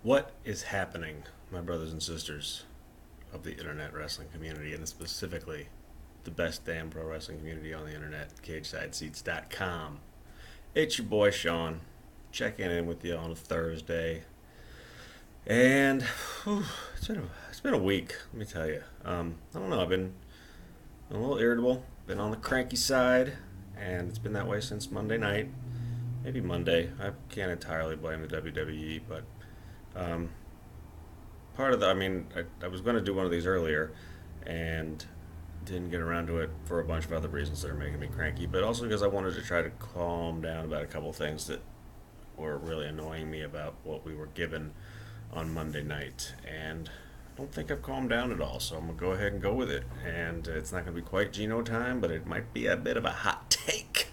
What is happening, my brothers and sisters of the internet wrestling community, and specifically the best damn pro wrestling community on the internet, CagesideSeats.com? It's your boy Sean, checking in with you on a Thursday, and whew, it's been a week. Let me tell you. I don't know. I've been a little irritable, been on the cranky side, and it's been that way since Monday night. Maybe Monday. I can't entirely blame the WWE, but um, part of the, I was going to do one of these earlier and didn't get around to it for a bunch of other reasons that are making me cranky, but also because I wanted to try to calm down about a couple things that were really annoying me about what we were given on Monday night. And I don't think I've calmed down at all, so I'm going to go ahead and go with it. And it's not going to be quite Gino time, but it might be a bit of a hot take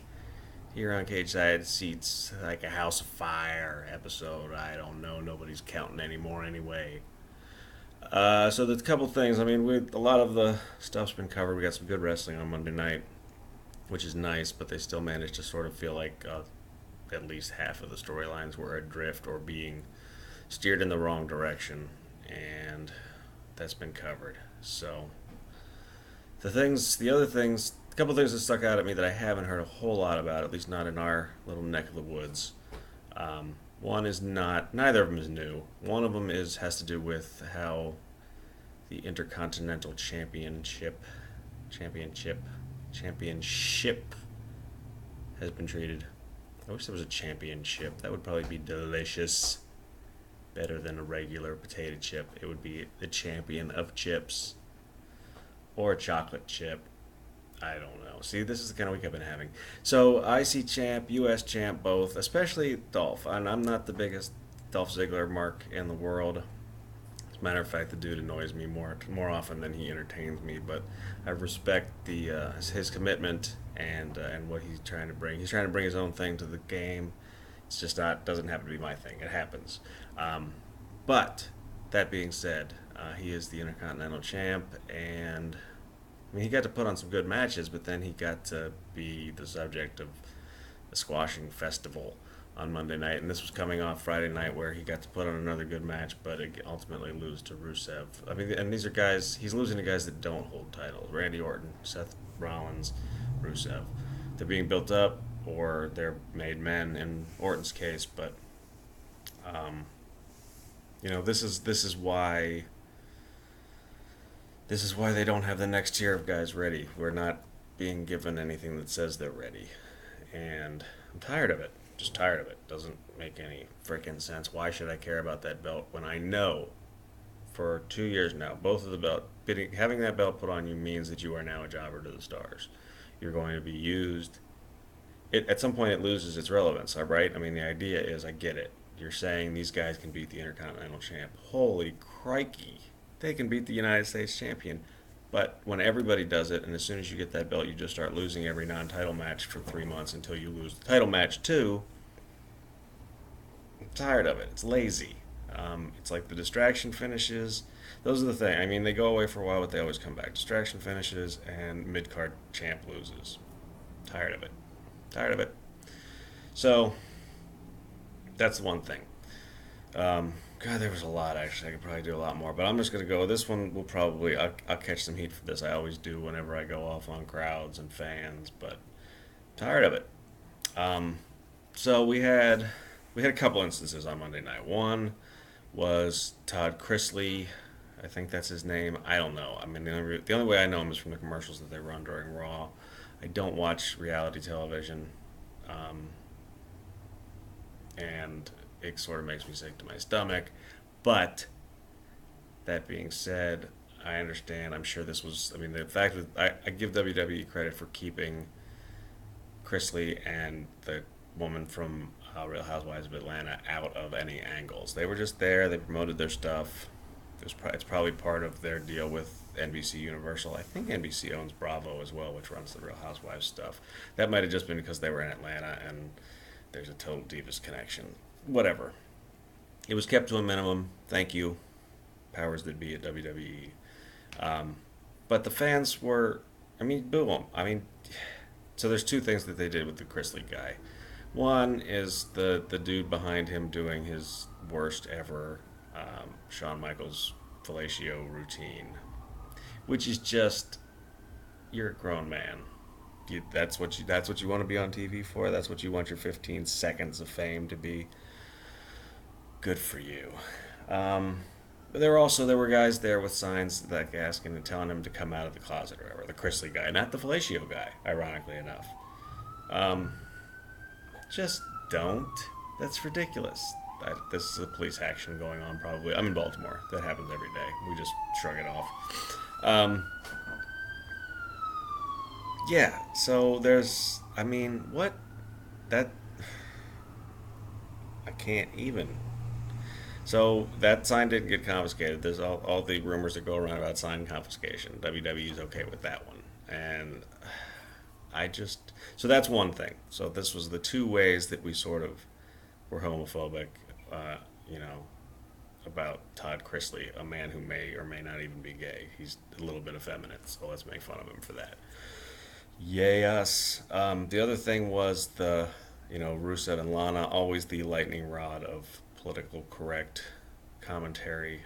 here on Cage Side Seats, like a House Afire episode. I don't know. Nobody's counting anymore anyway. So there's a couple things. A lot of the stuff's been covered. We got some good wrestling on Monday night, which is nice, but they still managed to sort of feel like at least half of the storylines were adrift or being steered in the wrong direction, and that's been covered. So the other things, a couple things that stuck out at me that I haven't heard a whole lot about, at least not in our little neck of the woods. One is not, neither of them is new. One of them has to do with how the Intercontinental Championship has been treated. I wish there was a championship. That would probably be delicious. Better than a regular potato chip. It would be the champion of chips or a chocolate chip. I don't know. See, this is the kind of week I've been having. So, IC champ, US champ, both, especially Dolph. And I'm not the biggest Dolph Ziggler mark in the world. As a matter of fact, the dude annoys me more often than he entertains me. But I respect his commitment and what he's trying to bring. He's trying to bring his own thing to the game. It's just not doesn't happen to be my thing. It happens. But that being said, he is the Intercontinental Champ, and he got to put on some good matches, but then he got to be the subject of a squashing festival on Monday night, and this was coming off Friday night where he got to put on another good match, but it ultimately lose to Rusev. And these are guys, he's losing to guys that don't hold titles. Randy Orton, Seth Rollins, Rusev. They're being built up, or they're made men in Orton's case, but um, this is why they don't have the next tier of guys ready. We're not being given anything that says they're ready. And I'm tired of it. Just tired of it. Doesn't make any freaking sense. Why should I care about that belt when I know for 2 years now, both of the having that belt put on you means that you are now a jobber to the stars. You're going to be used. At some point, it loses its relevance, all right? The idea is, I get it. You're saying these guys can beat the Intercontinental Champ. Holy crikey. They can beat the United States Champion. But when everybody does it, and as soon as you get that belt, you just start losing every non-title match for 3 months until you lose the title match too. I'm tired of it. It's lazy. It's like the distraction finishes. Those are the thing. They go away for a while, but they always come back. Distraction finishes and mid-card champ loses. Tired of it. Tired of it. So, that's the one thing. God, there was a lot, actually. I could probably do a lot more, but I'm just going to go. This one will probably, I'll catch some heat for this. I always do whenever I go off on crowds and fans, but tired of it. So we had a couple instances on Monday night. One was Todd Chrisley. I think that's his name. I don't know. The only way I know him is from the commercials that they run during Raw. I don't watch reality television, and it sort of makes me sick to my stomach. But that being said, I understand. I'm sure this was. The fact that I give WWE credit for keeping Chrisley and the woman from Real Housewives of Atlanta out of any angles. They were just there. They promoted their stuff. It's probably part of their deal with NBC Universal. I think NBC owns Bravo as well, which runs the Real Housewives stuff. That might have just been because they were in Atlanta and there's a total Divas connection. Whatever. It was kept to a minimum. Thank you, powers that be at WWE. But the fans were, boo them. So there's two things that they did with the Chrisley guy. One is the dude behind him doing his worst ever Shawn Michaels' fellatio routine, which is just, you're a grown man. That's what you want to be on TV for. That's what you want your 15 seconds of fame to be. Good for you. Um, but there were guys there with signs like asking and telling him to come out of the closet or whatever. The Chrisley guy, not the fellatio guy. Ironically enough, um, just don't. That's ridiculous. This is a police action going on. Probably. I'm in Baltimore. That happens every day. We just shrug it off. Um, yeah. So there's. I mean, what? That I can't even. So that sign didn't get confiscated. There's all the rumors that go around about sign confiscation. WWE's okay with that one. And I just. So that's one thing. So this was the two ways that we sort of were homophobic, uh, you know, about Todd Chrisley, a man who may or may not even be gay. He's a little bit effeminate, so let's make fun of him for that. Yay us. The other thing was Rusev and Lana, always the lightning rod of political correct commentary.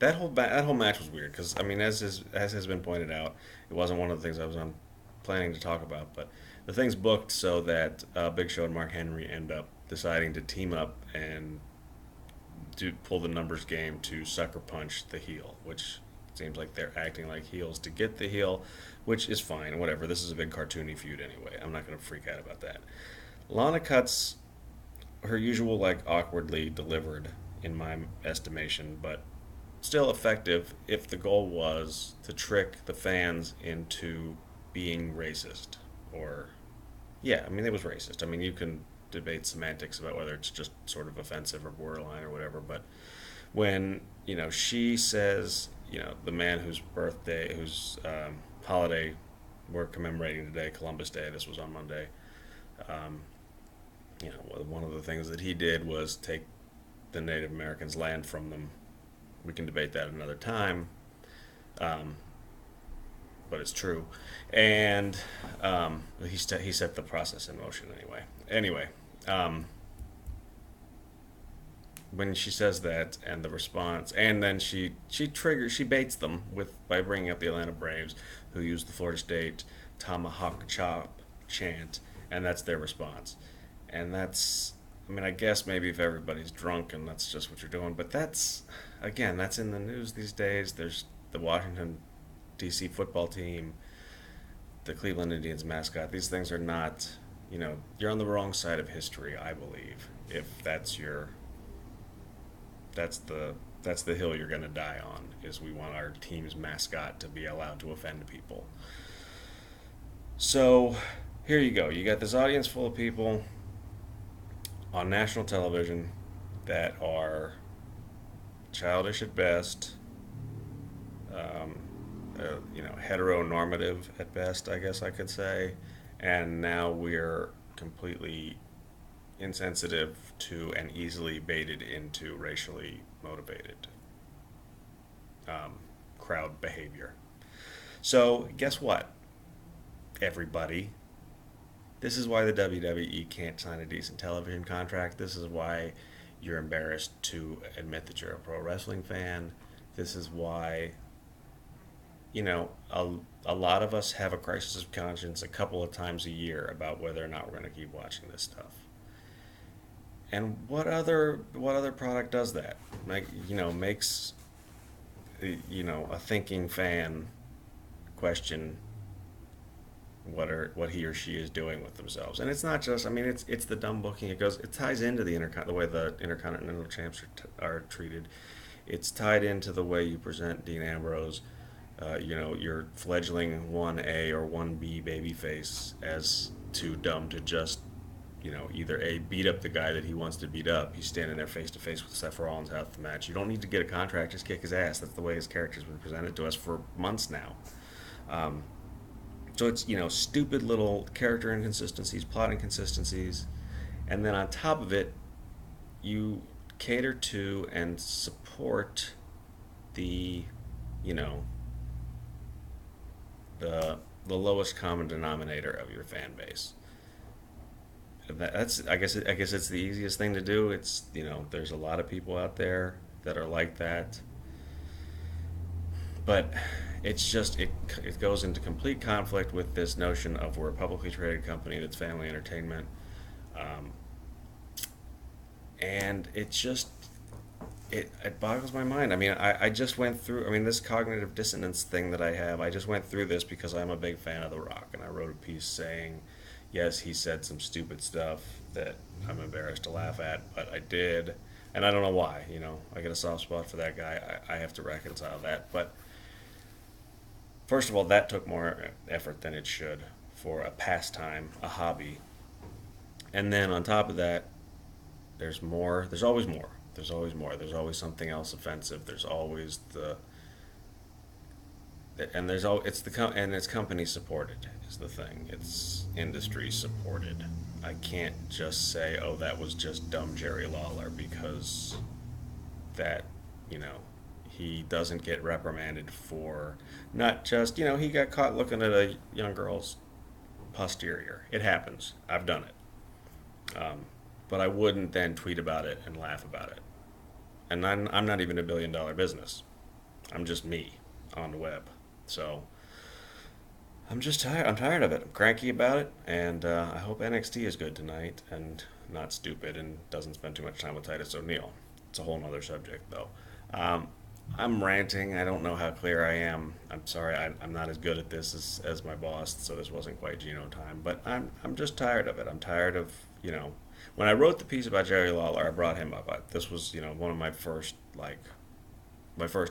That whole match was weird because I mean, as has been pointed out, it wasn't one of the things I was planning to talk about, but the thing's booked so that Big Show and Mark Henry end up deciding to team up and pull the numbers game to sucker punch the heel, which seems like they're acting like heels to get the heel, which is fine, whatever. This is a big cartoony feud anyway. I'm not going to freak out about that. Lana cuts her usual, like, awkwardly delivered, in my estimation, but still effective if the goal was to trick the fans into being racist. Or, yeah, I mean, it was racist. I mean, you can debate semantics about whether it's just sort of offensive or borderline or whatever, but when, she says, the man whose holiday we're commemorating today, Columbus Day, this was on Monday, um, one of the things that he did was take the Native Americans' land from them. We can debate that another time, um, but it's true. And he set the process in motion anyway. Anyway, um, when she says that and the response, and then she baits them by bringing up the Atlanta Braves, who used the Florida State tomahawk chop chant, and that's their response. And that's, I mean, I guess maybe if everybody's drunk and that's just what you're doing, but that's in the news these days. There's the Washington D.C. football team, the Cleveland Indians mascot. These things are not, you're on the wrong side of history, I believe. If that's the hill you're going to die on, is we want our team's mascot to be allowed to offend people. So here you go. You got this audience full of people on national television that are childish at best, um, heteronormative at best, I guess I could say, and now we're completely insensitive to and easily baited into racially motivated crowd behavior. So guess what, everybody? This is why the WWE can't sign a decent television contract. This is why you're embarrassed to admit that you're a pro wrestling fan. This is why, a lot of us have a crisis of conscience a couple of times a year about whether or not we're going to keep watching this stuff. And what other product does that? Makes a thinking fan question what he or she is doing with themselves. And it's not just, I mean, it's the dumb booking. It ties into the way the intercontinental champs are treated. It's tied into the way you present Dean Ambrose, your fledgling 1A or 1B babyface, as too dumb to just, either A, beat up the guy that he wants to beat up. He's standing there face to face with Seth Rollins half the match. You don't need to get a contract, just kick his ass. That's the way his character's been presented to us for months now. So it's, stupid little character inconsistencies, plot inconsistencies, and then on top of it, you cater to and support the, you know, the lowest common denominator of your fan base. that's I guess it's the easiest thing to do. It's, there's a lot of people out there that are like that, but it's just it goes into complete conflict with this notion of we're a publicly traded company that's family entertainment, um, and it boggles my mind. I mean, I just went through. I mean, this cognitive dissonance thing that I have. I just went through this because I'm a big fan of The Rock, and I wrote a piece saying, yes, he said some stupid stuff that I'm embarrassed to laugh at, but I did, and I don't know why. I get a soft spot for that guy. I have to reconcile that, but first of all, that took more effort than it should for a pastime, a hobby, and then on top of that, there's more. There's always more. There's always more. There's always something else offensive. There's always and it's company supported is the thing. It's industry supported. I can't just say, oh, that was just dumb Jerry Lawler, because that, you know, he doesn't get reprimanded for not just, he got caught looking at a young girl's posterior. It happens. I've done it. But I wouldn't then tweet about it and laugh about it. And I'm not even $1 billion business. I'm just me on the web. So I'm just tired. I'm tired of it. I'm cranky about it, and I hope NXT is good tonight and not stupid and doesn't spend too much time with Titus O'Neil. It's a whole other subject, though. I'm ranting. I don't know how clear I am. I'm sorry. I'm not as good at this as my boss, so this wasn't quite Gino time. But I'm just tired of it. I'm tired of, when I wrote the piece about Jerry Lawler, I brought him up. This was, one of my first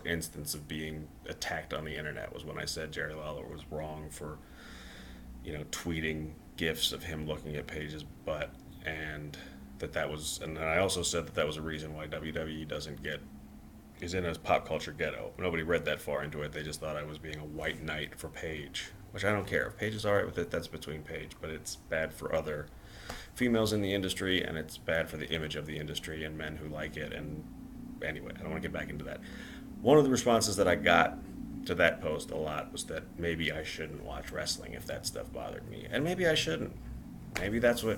instance of being attacked on the internet was when I said Jerry Lawler was wrong for, tweeting gifs of him looking at Paige's butt, and and I also said that was a reason why WWE is in a pop culture ghetto. Nobody read that far into it. They just thought I was being a white knight for Paige, which I don't care. If Paige is alright with it, that's between Paige, but it's bad for other females in the industry, and it's bad for the image of the industry and men who like it. And anyway, I don't want to get back into that. One of the responses that I got to that post a lot was that maybe I shouldn't watch wrestling if that stuff bothered me, and maybe I shouldn't. Maybe that's what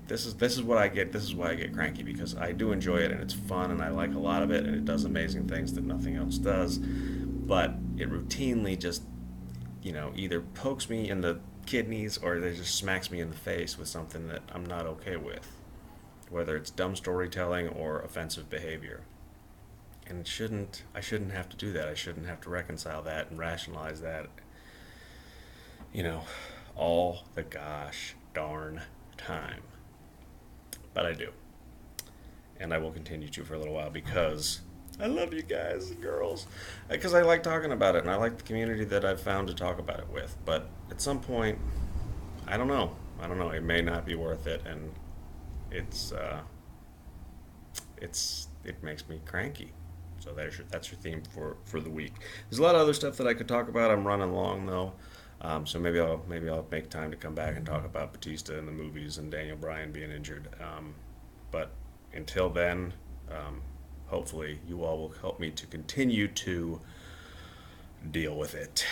This is what I get. This is why I get cranky, because I do enjoy it and it's fun and I like a lot of it and it does amazing things that nothing else does. But it routinely just either pokes me in the kidneys or it just smacks me in the face with something that I'm not okay with, whether it's dumb storytelling or offensive behavior. And I shouldn't have to do that. I shouldn't have to reconcile that and rationalize that, all the gosh darn time. But I do. And I will continue to for a little while because I love you guys and girls. Because I like talking about it and I like the community that I've found to talk about it with. But at some point, I don't know. It may not be worth it, and it makes me cranky. So that's your theme for the week. There's a lot of other stuff that I could talk about. I'm running long though, so maybe I'll make time to come back and talk about Batista and the movies and Daniel Bryan being injured. But until then, hopefully you all will help me to continue to deal with it.